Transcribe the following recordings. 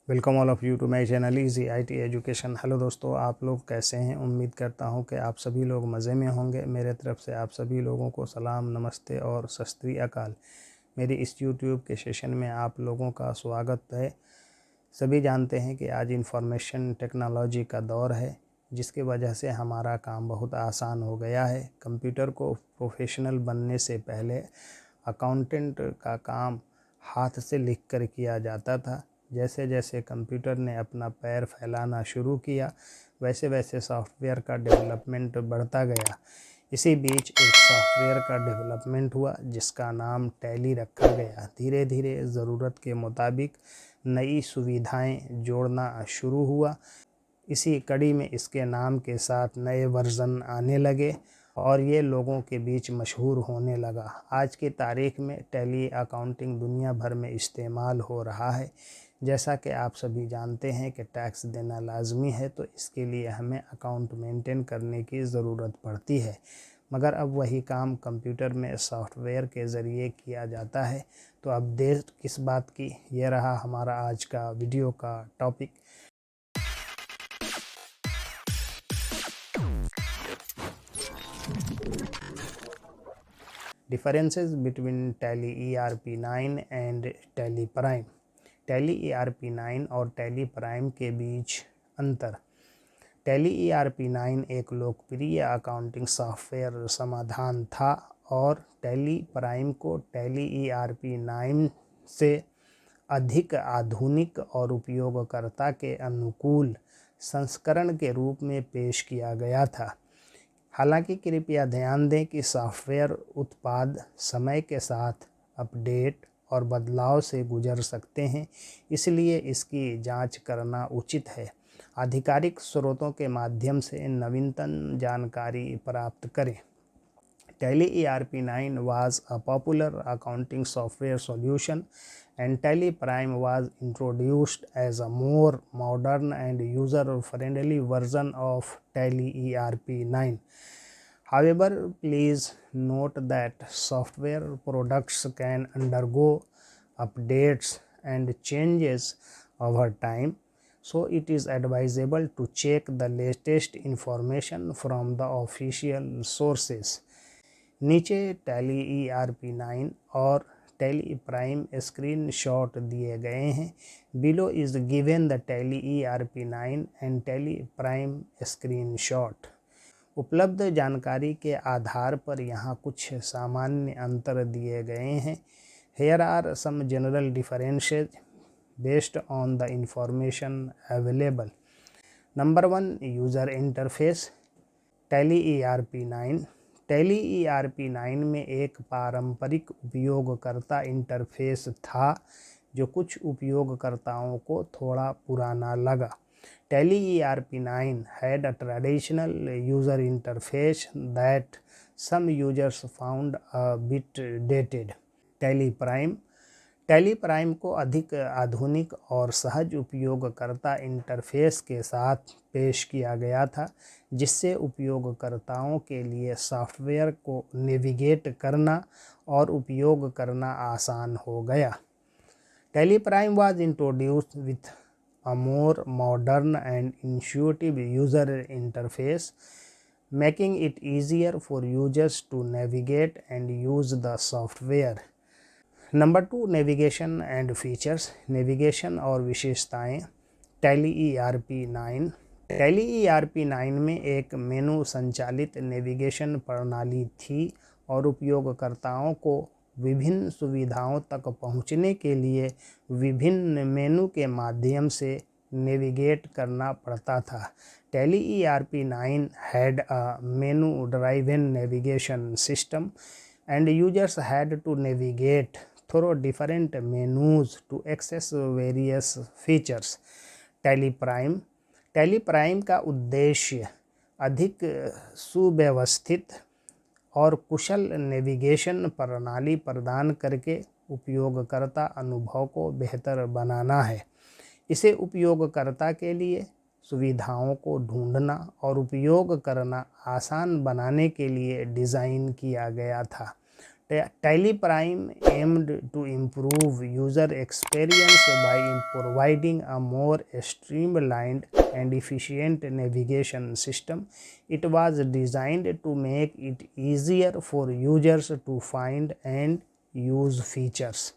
Welcome all of you to my channel Easy IT Education. Hello दोस्तों, आप लोग कैसे हैं? उम्मीद करता हूं कि आप सभी लोग मज़े में होंगे। मेरे तरफ से आप सभी लोगों को सलाम, नमस्ते और सत श्री अकाल। मेरी इस यूट्यूब के सेशन में आप लोगों का स्वागत है। सभी जानते हैं कि आज इंफॉर्मेशन टेक्नोलॉजी का दौर है, जिसकी वजह से हमारा काम बहुत आसान हो गया है। कंप्यूटर को प्रोफेशनल बनने से पहले अकाउंटेंट का काम हाथ से लिख कर किया जाता था। जैसे जैसे कंप्यूटर ने अपना पैर फैलाना शुरू किया, वैसे वैसे सॉफ्टवेयर का डेवलपमेंट बढ़ता गया। इसी बीच एक सॉफ्टवेयर का डेवलपमेंट हुआ जिसका नाम टैली रखा गया। धीरे धीरे ज़रूरत के मुताबिक नई सुविधाएं जोड़ना शुरू हुआ। इसी कड़ी में इसके नाम के साथ नए वर्जन आने लगे और ये लोगों के बीच मशहूर होने लगा। आज की तारीख में टैली अकाउंटिंग दुनिया भर में इस्तेमाल हो रहा है। जैसा कि आप सभी जानते हैं कि टैक्स देना लाजमी है, तो इसके लिए हमें अकाउंट मेंटेन करने की ज़रूरत पड़ती है। मगर अब वही काम कंप्यूटर में सॉफ्टवेयर के ज़रिए किया जाता है। तो अब देर किस बात की, ये रहा हमारा आज का वीडियो का topic. Differences between Tally ERP9 and Tally Prime। Tally ERP9 और Tally Prime के बीच अंतर। Tally ERP9 एक लोकप्रिय अकाउंटिंग सॉफ्टवेयर समाधान था और Tally Prime को Tally ERP9 से अधिक आधुनिक और उपयोगकर्ता के अनुकूल संस्करण के रूप में पेश किया गया था। हालांकि कृपया ध्यान दें कि सॉफ्टवेयर उत्पाद समय के साथ अपडेट और बदलाव से गुजर सकते हैं, इसलिए इसकी जांच करना उचित है। आधिकारिक स्रोतों के माध्यम से नवीनतम जानकारी प्राप्त करें। Tally ERP9 was a popular accounting software solution, and Tally Prime was introduced as a more modern and user-friendly version of Tally ERP9. However, please note that software products can undergo updates and changes over time, so it is advisable to check the latest information from the official sources। नीचे tally ERP9 और tally prime screen shot दिए गए हैं। Below is given the tally ERP9 and tally prime screen shot. उपलब्ध जानकारी के आधार पर यहाँ कुछ सामान्य अंतर दिए गए हैं। Here are some general differences based on the information available. Number 1, user interface. Tally ERP9 Tally ERP9 में एक पारंपरिक उपयोगकर्ता इंटरफेस था जो कुछ उपयोगकर्ताओं को थोड़ा पुराना लगा। Tally ERP9 had a traditional user interface that some users found a bit dated। Tally prime को अधिक आधुनिक और सहज उपयोगकर्ता इंटरफेस के साथ पेश किया गया था, जिससे उपयोगकर्ताओं के लिए सॉफ्टवेयर को नेविगेट करना और उपयोग करना आसान हो गया। Tally prime was introduced with a more modern and intuitive user interface, making it easier for users to navigate and use the software। Number 2, navigation and features. Navigation और विशेषताएं। टैली ERP9 में एक मेनू संचालित नेविगेशन प्रणाली थी और उपयोगकर्ताओं को विभिन्न सुविधाओं तक पहुंचने के लिए विभिन्न मेनू के माध्यम से नेविगेट करना पड़ता था। Tally ERP9 had a menu driven navigation system and users had to navigate through different menus to access various features। Tally prime का उद्देश्य अधिक सुव्यवस्थित और कुशल नेविगेशन प्रणाली प्रदान करके उपयोगकर्ता अनुभव को बेहतर बनाना है। इसे उपयोगकर्ता के लिए सुविधाओं को ढूंढना और उपयोग करना आसान बनाने के लिए डिज़ाइन किया गया था। Tally Prime aimed to improve user experience by providing a more streamlined and efficient navigation system. It was designed to make it easier for users to find and use features.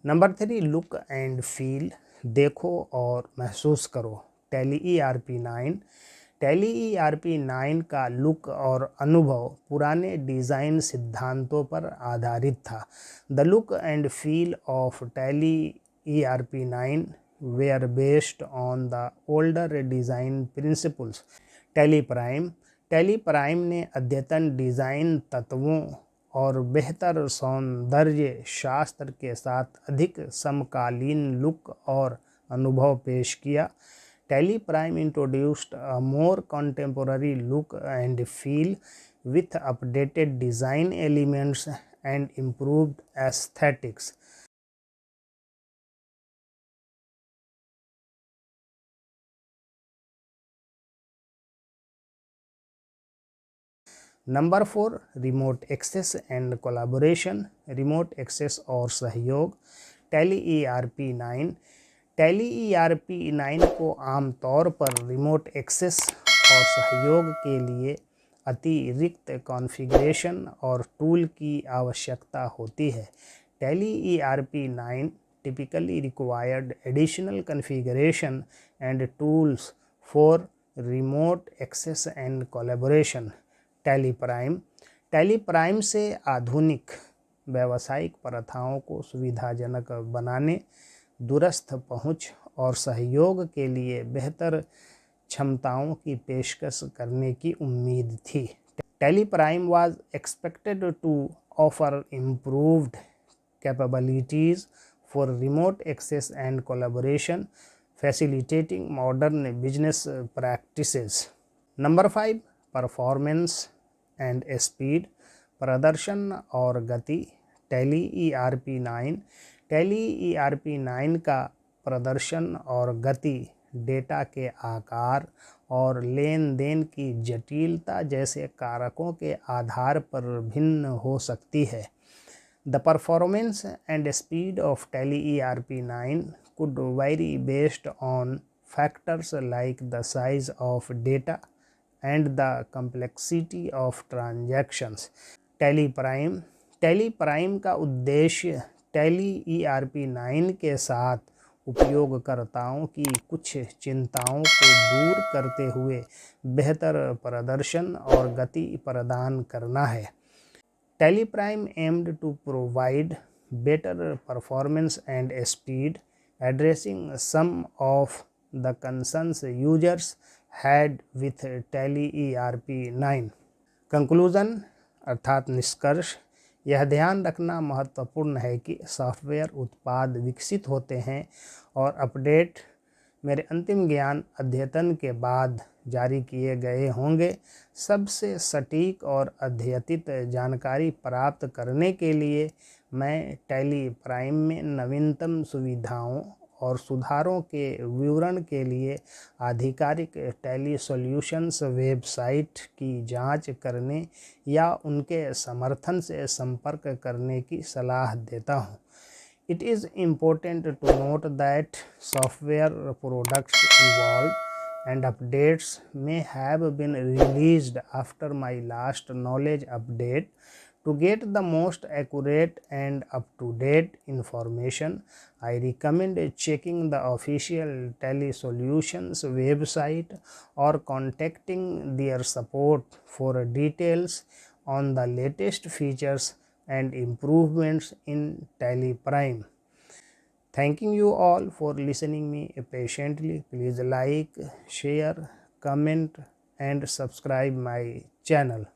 Number 3, look and feel. देखो और महसूस करो। Tally ERP9। Tally ERP9 का look और अनुभव पुराने design सिद्धांतों पर आधारित था। The look and feel of Tally ERP9 were based on the older design principles. Tally Prime ने अद्यतन डिज़ाइन तत्वों और बेहतर सौंदर्य शास्त्र के साथ अधिक समकालीन लुक और अनुभव पेश किया। Tally Prime introduced a more contemporary look and feel with updated design elements and improved aesthetics. Number 4, remote access and collaboration. Remote access और सहयोग। Tally ERP9। टैली ERP9 को आमतौर पर रिमोट एक्सेस और सहयोग के लिए अतिरिक्त कॉन्फ़िगरेशन और टूल की आवश्यकता होती है। Tally ERP9 typically required additional configuration and tools for remote access and collaboration. Tally prime से आधुनिक व्यावसायिक प्रथाओं को सुविधाजनक बनाने, दूरस्थ पहुंच और सहयोग के लिए बेहतर क्षमताओं की पेशकश करने की उम्मीद थी। Tally prime was expected to offer improved capabilities for remote access and collaboration, facilitating modern business practices. Number 5, performance and speed. प्रदर्शन और गति। टैली ERP9 का प्रदर्शन और गति डेटा के आकार और लेन देन की जटिलता जैसे कारकों के आधार पर भिन्न हो सकती है। The performance and speed of Tally ERP9 could vary based on factors like the size of data and the complexity of transactions. Tally prime का उद्देश्य टैली ERP9 के साथ उपयोगकर्ताओं की कुछ चिंताओं को दूर करते हुए बेहतर प्रदर्शन और गति प्रदान करना है। Tally Prime aimed to provide better performance and speed, addressing some of the concerns users had with Tally ERP9. Conclusion अर्थात निष्कर्ष। यह ध्यान रखना महत्वपूर्ण है कि सॉफ्टवेयर उत्पाद विकसित होते हैं और अपडेट मेरे अंतिम ज्ञान अद्यतन के बाद जारी किए गए होंगे। सबसे सटीक और अद्यतित जानकारी प्राप्त करने के लिए मैं टैली प्राइम में नवीनतम सुविधाओं और सुधारों के विवरण के लिए आधिकारिक टैली सॉल्यूशंस वेबसाइट की जांच करने या उनके समर्थन से संपर्क करने की सलाह देता हूं। It is important to note that software products evolve and updates may have been released after my last knowledge update. To get the most accurate and up-to-date information, I recommend checking the official Tally Solutions website or contacting their support for details on the latest features and improvements in Tally Prime. Thanking you all for listening me patiently. Please like, share, comment and subscribe my channel.